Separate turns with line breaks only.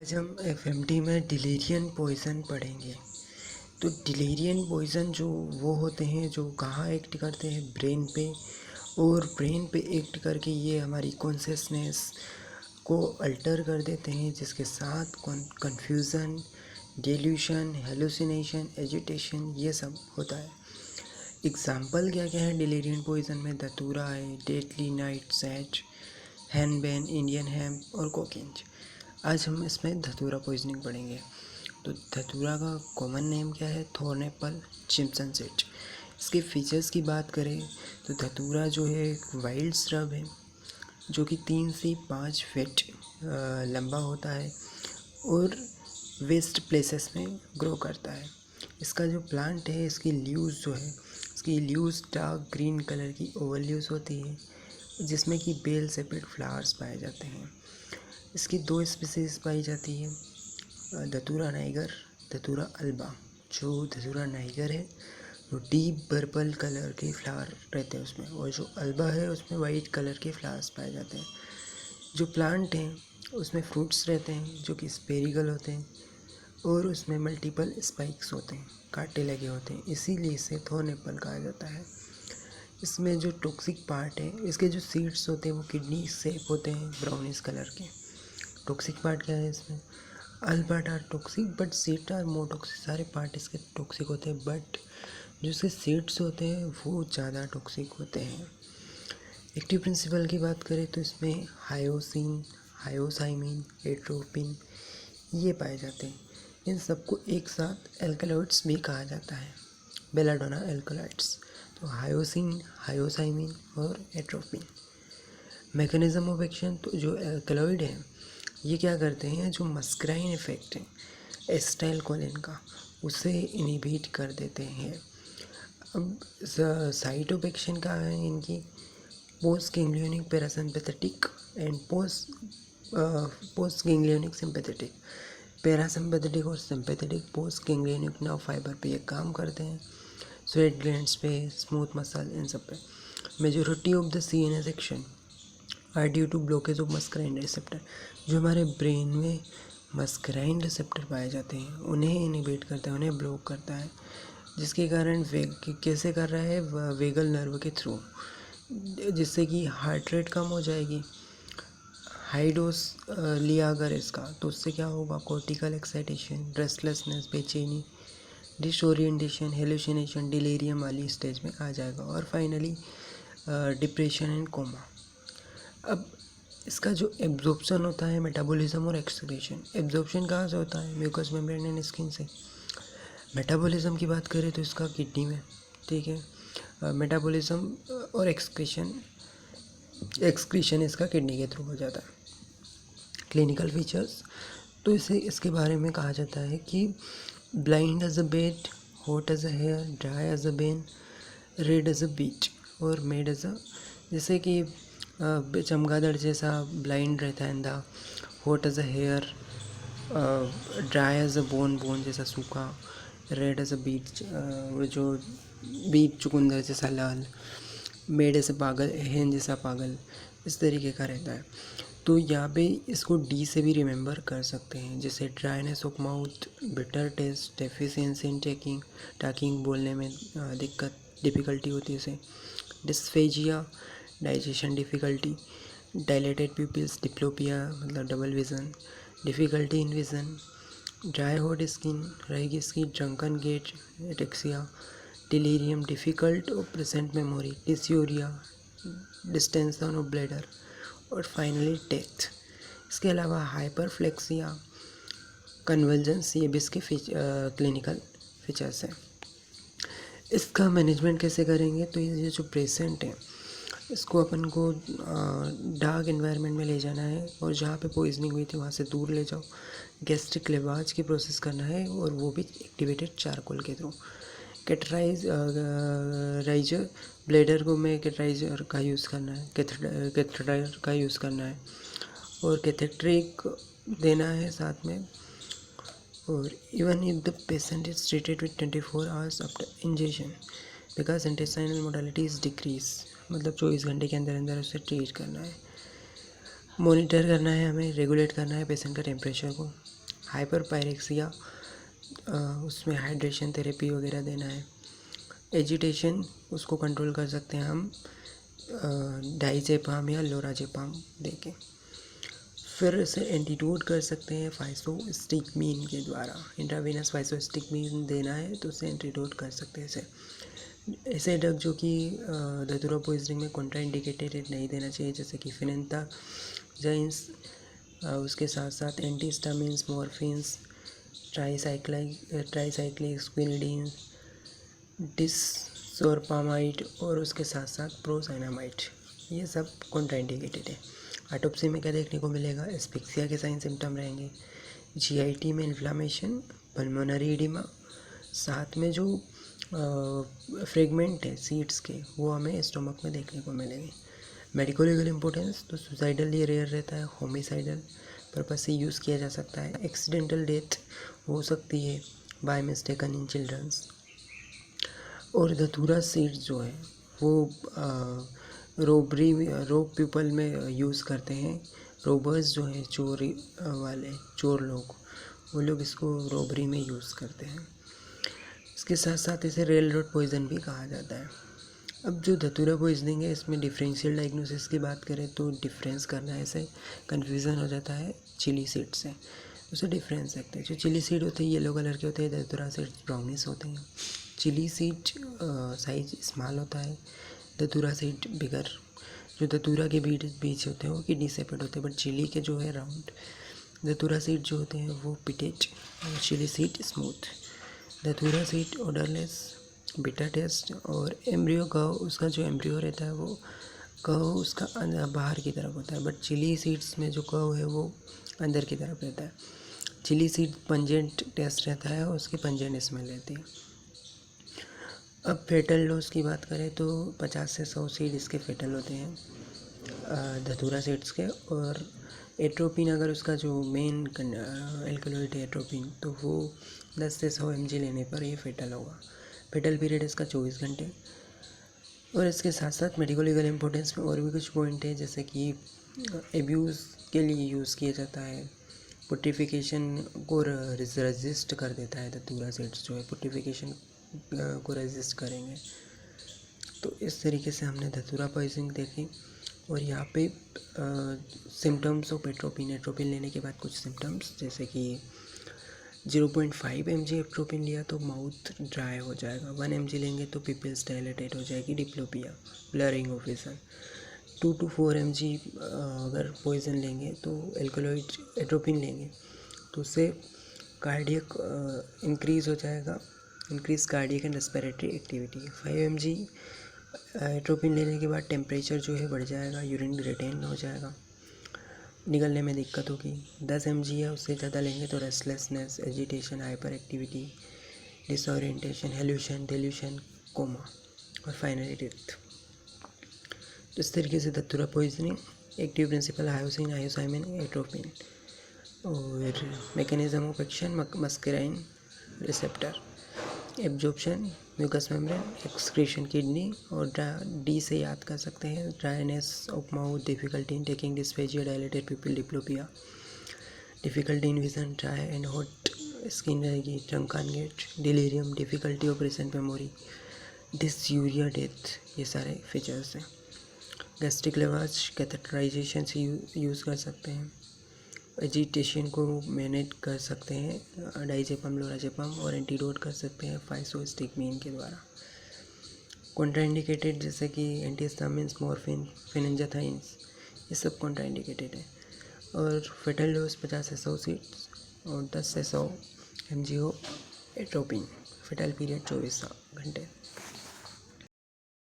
आज हम एफएमटी में डिलीरियन पॉइजन पढ़ेंगे। तो डिलीरियन पॉइजन जो वो होते हैं जो कहाँ एक्ट करते हैं, ब्रेन पे, और ब्रेन पे एक्ट करके ये हमारी कॉन्शियसनेस को अल्टर कर देते हैं, जिसके साथ कन्फ्यूज़न, डेल्यूशन, हेलुसिनेशन, एजिटेशन ये सब होता है। एग्जाम्पल क्या क्या है डिलीरियन पॉइजन में? धतूरा है, deadly nightshade, henbane, Indian hemp और कोकेन। आज हम इसमें धतूरा पॉइजनिंग पढ़ेंगे। तो धतूरा का कॉमन नेम क्या है? Thorn apple, jimson seed. इसके फीचर्स की बात करें तो धतूरा जो है एक वाइल्ड श्रब है जो कि 3 से 5 फीट लंबा होता है और वेस्ट प्लेसेस में ग्रो करता है। इसका जो प्लांट है, इसकी लीव्स जो है, इसकी लीव्स डार्क ग्रीन कलर की ओवल लीव्स होती है, जिसमें कि बेल सेपरेट फ्लावर्स पाए जाते हैं। इसकी 2 स्पीसीज पाई जाती है, धतूरा नाइगर, धतूरा अल्बा। जो धतूरा नाइगर है वो डीप पर्पल कलर के फ्लावर रहते हैं उसमें, और जो अल्बा है उसमें वाइट कलर के फ्लावर्स पाए जाते हैं। जो प्लांट हैं उसमें फ्रूट्स रहते हैं जो कि स्पेरिकल होते हैं, और उसमें मल्टीपल स्पाइक्स होते हैं, कांटे लगे होते हैं, इसीलिए इसे थॉर्न एप्पल कहा जाता है। इसमें जो टॉक्सिक पार्ट है, इसके जो सीड्स होते हैं वो किडनी शेप होते हैं, ब्राउनिश कलर के। टॉक्सिक पार्ट क्या है इसमें? All part are toxic but seed are more toxic. सारे पार्ट इसके टॉक्सिक होते हैं, बट जो इसके सीड्स होते हैं वो ज़्यादा टॉक्सिक होते हैं। एक्टिव प्रिंसिपल की बात करें तो इसमें हायोसिन, हायोसाइमिन, एट्रोपिन ये पाए जाते हैं। इन सबको एक साथ एल्कलॉइड्स भी कहा जाता है, बेलाडोना एल्कलॉइड्स। तो हायोसिन, हायोसाइमिन और एट्रोपिन। मैकेनिज्म ऑफ एक्शन, तो जो एल्कलॉइड है ये क्या करते हैं, जो मस्क्राइन इफेक्ट है एसिटाइल कोलिन का, उसे इनहिबिट कर देते हैं। अब साइट ऑफ एक्शन का है इनकी post ganglionic parasympathetic and post ganglionic sympathetic. Parasympathetic और sympathetic post ganglionic nerve fibre पे ये काम करते हैं, स्वेट ग्लैंड्स पे, स्मूथ मसल, इन सब पे। Majority of the CNS action are due to blockage of muscarine receptor. जो हमारे ब्रेन में मस्कराइन रिसेप्टर पाए जाते हैं उन्हें इनहिबिट करता है, उन्हें ब्लॉक करता है, जिसके कारण कैसे कर रहा है, वेगल नर्व के थ्रू, जिससे कि हार्ट रेट कम हो जाएगी। हाई डोज लिया अगर इसका तो उससे क्या होगा, कॉर्टिकल एक्साइटेशन, रेस्टलेसनेस, बेचैनी, डिसओरिएंटेशन, हेलुसिनेशन, डिलीरियम वाली स्टेज में आ जाएगा, और फाइनली डिप्रेशन एंड कोमा। अब इसका जो एब्जॉर्प्शन होता है, मेटाबॉलिज्म और एक्सक्रीशन। एब्जॉर्प्शन कहाँ से होता है? म्यूकस मेम्ब्रेन एंड स्किन से। मेटाबॉलिज्म की बात करें तो इसका किडनी में, ठीक है। मेटाबॉलिज्म और एक्सक्रीशन इसका किडनी के थ्रू हो जाता है। क्लिनिकल फीचर्स, तो इसे इसके बारे में कहा जाता है कि blind as a bat, hot as a hare, dry as a bone, red as a beet, और मेड एज अ, जैसे कि चमगादड़ जैसा ब्लाइंड रहता है अंधा, hot as a hare, dry as a bone, bone जैसा सूखा, रेड एज अ बीट, वो जो बीट चुकंदर जैसा लाल, मेड एज अ पागल, हेन जैसा पागल, इस तरीके का रहता है। तो यहाँ पे इसको डी से भी रिमेंबर कर सकते हैं, जैसे dryness of mouth, bitter taste, deficiency in talking बोलने में दिक्कत, डिफ़िकल्टी होती है इसे, dysphagia, digestion difficulty, dilated pupils, diplopia मतलब double vision, difficulty in vision, dry hot skin रहेगी इसकी, drunken gait, ataxia, delirium, difficult और present memory, dysuria, distension of bladder, और फाइनली डेथ। इसके अलावा हाइपरफ्लेक्सिया, कन्वर्जेंस, ये भी इसके क्लिनिकल फीचर्स हैं। इसका मैनेजमेंट कैसे करेंगे? तो ये जो पेशेंट है इसको अपन को डार्क एनवायरनमेंट में ले जाना है, और जहाँ पे पॉइजनिंग हुई थी वहाँ से दूर ले जाओ। गैस्ट्रिक लेवाज की प्रोसेस करना है, और वो भी एक्टिवेटेड चारकोल के थ्रू। कैथराइजर, ब्लेडर को में कैथराइजर का यूज़ करना है, कैथेटर का यूज़ करना है, और कैथेट्रिक देना है साथ में। और even if the patient is treated with 24 hours after injection, because intestinal modality is decrease, मतलब 24 घंटे के अंदर अंदर उसे ट्रीट करना है। मॉनिटर करना है हमें, रेगुलेट करना है पेशेंट का टेम्परेचर को। हाइपरपायरेक्सिया, उसमें हाइड्रेशन थेरेपी वगैरह देना है। एजिटेशन उसको कंट्रोल कर सकते हैं हम डाइजेपाम या लोराजेपाम देके। फिर इसे एंटीडोट कर सकते हैं फाइसोस्टिकमीन के द्वारा। इंट्रावेनस फाइसोस्टिकमीन देना है तो उसे एंटीडोट कर सकते हैं। ऐसे ड्रग जो कि धतूरा पॉइजनिंग में कॉन्ट्राइंडिकेटेड नहीं देना चाहिए, जैसे कि फिनेंथाजाइंस, उसके साथ साथ एंटीहिस्टामिन्स, मॉर्फिन्स, ट्राईसाइक्लिक्विनिडीन, डिसोरपामाइड और उसके साथ साथ प्रोसाइनामाइड, ये सब कॉन्ट्राइंडिकेटेड है। ऑटोप्सी में क्या देखने को मिलेगा? एस्फिक्सिया के साइन सिम्टम रहेंगे, जीआईटी में इन्फ्लामेशन, पल्मोनरी एडिमा, साथ में जो फ्रेगमेंट है सीड्स के वो हमें स्टोमक में देखने को मिलेंगे। मेडिको लीगल इम्पोर्टेंस तो सुसाइडल ये रेयर रहता है, होमिसाइडल पर्पज से यूज़ किया जा सकता है। एक्सीडेंटल डेथ हो सकती है बाय मिस्टेकन इन चिल्ड्रंस। और धतूरा सीड्स जो है वो रोब पीपल में यूज़ करते हैं। रोबर्स जो हैं चोरी वाले चोर लोग, वो लोग इसको रोबरी में यूज़ करते हैं। इसके साथ साथ इसे रेल रोड पॉइज़न भी कहा जाता है। अब जो धतूरा पॉइजनिंग है इसमें डिफरेंशियल डायग्नोसिस की बात करें तो डिफरेंस करना ऐसे कन्फ्यूज़न हो जाता है चिली सीड से, उसे डिफरेंस देखते हैं। जो चिली सीड होते हैं येलो कलर के होते हैं, धतूरा सीड ब्राउनिश होते हैं। चिली सीड साइज स्मॉल होता है, धतूरा सीड बिगर। जो धतूरा के बीज होते हैं वो किडनी सेपरेट होते हैं, बट चिली के जो है राउंड। धतूरा सीड जो होते हैं वो पिटेट और चिली सीड स्मूथ। धतूरा सीड ओडरलेस, बीटा टेस्ट। और एम्ब्रियो कव, उसका जो एम्ब्रियो रहता है वो कव उसका बाहर की तरफ होता है, बट चिली सीड्स में जो कव है वो अंदर की तरफ रहता है। चिली सीड पंजेंट टेस्ट रहता है और उसकी पंजेंट स्मेल रहती है। अब फेटल डोज की बात करें तो 50 से 100 सीड इसके फेटल होते हैं धतूरा सीड्स के। और एट्रोपिन, अगर उसका जो मेन एल्कलॉइड है एट्रोपिन, तो वो 10 से 100 mg लेने पर ये फेटल होगा। फेटल पीरियड इसका 24 घंटे। और इसके साथ साथ मेडिको लीगल इम्पोर्टेंस में और भी कुछ पॉइंट है, जैसे कि एब्यूज़ के लिए यूज़ किया जाता है। पुट्रिफिकेशन को रेजिस्ट कर देता है धतूरा सीड्स जो है, पुट्रिफिकेशन को रेजिस्ट करेंगे। तो इस तरीके से हमने धतूरा पॉइजनिंग देखी। और यहाँ पे सिम्टम्स ऑफ एट्रोपिन लेने के बाद कुछ सिम्टम्स, जैसे कि 0.5 mg एट्रोपिन लिया तो माउथ ड्राई हो जाएगा, 1 mg लेंगे तो पिपल्स डायलेटेड हो जाएगी, diplopia, blurring of vision. 2 to 4 mg अगर पॉइजन लेंगे तो एल्कलॉइड एट्रोपिन लेंगे तो उससे कार्डियक इंक्रीज़ हो जाएगा, increase cardiac and respiratory activity. 5 mg atropine लेने के बाद टेम्परेचर जो है बढ़ जाएगा, यूरिन रिटेन हो जाएगा, निकलने में दिक्कत होगी। 10 mg है उससे ज़्यादा लेंगे तो restlessness, agitation, hyperactivity, disorientation, hallucination, delusion, coma और फाइनली डेथ। तो इस तरीके से datura poisoning, active principle hyoscine, hyoscyamine, atropine. और mechanism of action muscarine receptor, absorption mucous membrane, excretion kidney. और डी से याद कर सकते हैं, dryness of mouth, difficulty in taking dysphagia, dilated pupil, diplopia, difficulty in vision, dry and hot skin रहेगी, drunken gait, delirium, difficulty of recent memory, dysuria, death, ये सारे features हैं। गैस्ट्रिक लेवाज कैथेटराइजेशन से यूज़ कर सकते हैं। एजिटेशन को manage कर सकते हैं डाइजेपम, लोराजेपम। और एंटीडोट कर सकते हैं फाइसोस्टिकमीन के द्वारा। कॉन्ट्राइंडिकेटेड जैसे कि एंटीहिस्टामिन्स, मॉर्फिन, फेनिंजाथाइन्स, ये सब कॉन्ट्राइंडिकेटेड है। और फेटल डोज 50 से 100 सीड्स और 10 से 100 mg हो एट्रोपिन। फेटल पीरियड 24 घंटे।